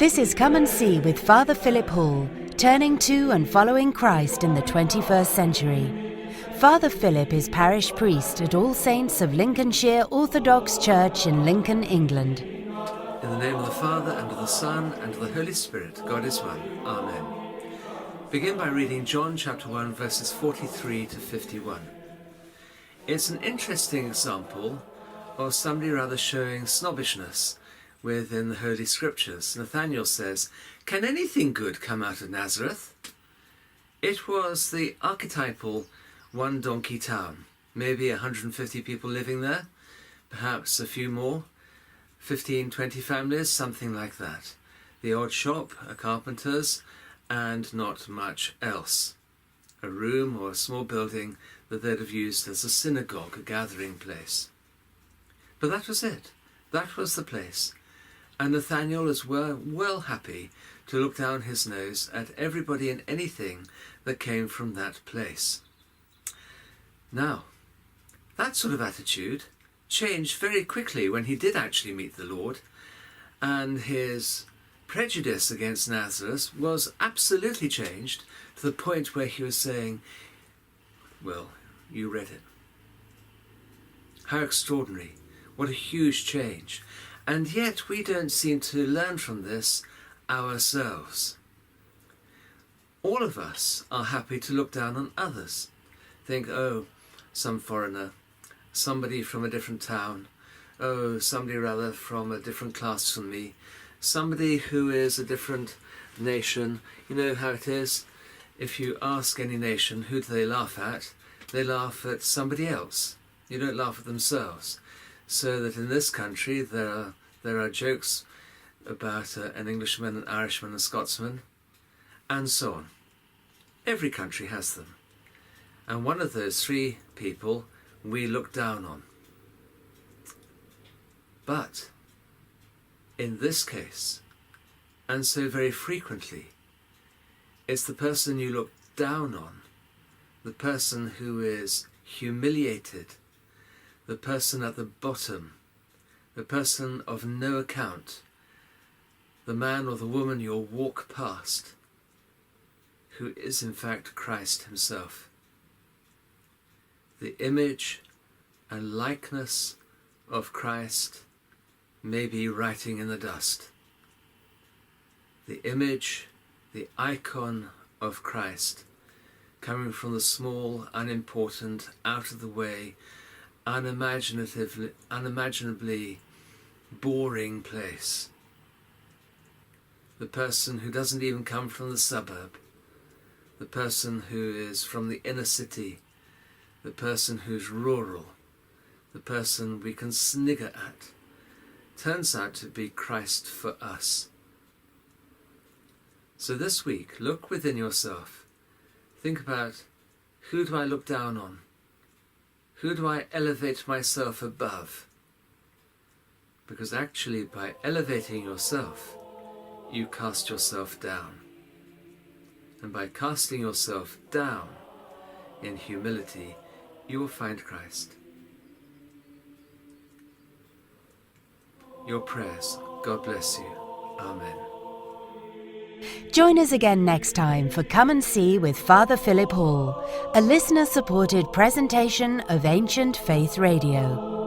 This is Come and See with Father Philip Hall, turning to and following Christ in the 21st century. Father Philip is parish priest at All Saints of Lincolnshire Orthodox Church in Lincoln, England. In the name of the Father, and of the Son, and of the Holy Spirit, God is one. Amen. Begin by reading John chapter 1, verses 43 to 51. It's an interesting example of somebody rather showing snobbishness within the Holy Scriptures. Nathanael says, "Can anything good come out of Nazareth?" It was the archetypal one-donkey town. Maybe 150 people living there, perhaps a few more, 15, 20 families, something like that. The odd shop, a carpenter's, and not much else. A room or a small building that they'd have used as a synagogue, a gathering place. But that was it. That was the place. And Nathanael is well happy to look down his nose at everybody and anything that came from that place. Now, that sort of attitude changed very quickly when he did actually meet the Lord, and his prejudice against Nazareth was absolutely changed to the point where he was saying, well, you read it. How extraordinary. What a huge change. And yet we don't seem to learn from this ourselves. All of us are happy to look down on others. Think, oh, some foreigner, somebody from a different town, oh, somebody rather from a different class from me, somebody who is a different nation. You know how it is. If you ask any nation who do they laugh at, they laugh at somebody else. You don't laugh at themselves. So that in this country there are jokes about an Englishman, an Irishman, a Scotsman, and so on. Every country has them. And one of those three people we look down on. But in this case, and so very frequently, it's the person you look down on, the person who is humiliated, the person at the bottom, the person of no account, the man or the woman you'll walk past, who is in fact Christ himself. The image and likeness of Christ may be writing in the dust. The image, the icon of Christ, coming from the small, unimportant, out of the way, unimaginably boring place. The person who doesn't even come from the suburb, the person who is from the inner city, the person who's rural, the person we can snigger at, turns out to be Christ for us. So this week, look within yourself. Think about, who do I look down on? Who do I elevate myself above? Because actually by elevating yourself, you cast yourself down. And by casting yourself down in humility, you will find Christ. Your prayers. God bless you. Amen. Join us again next time for Come and See with Father Philip Hall, a listener-supported presentation of Ancient Faith Radio.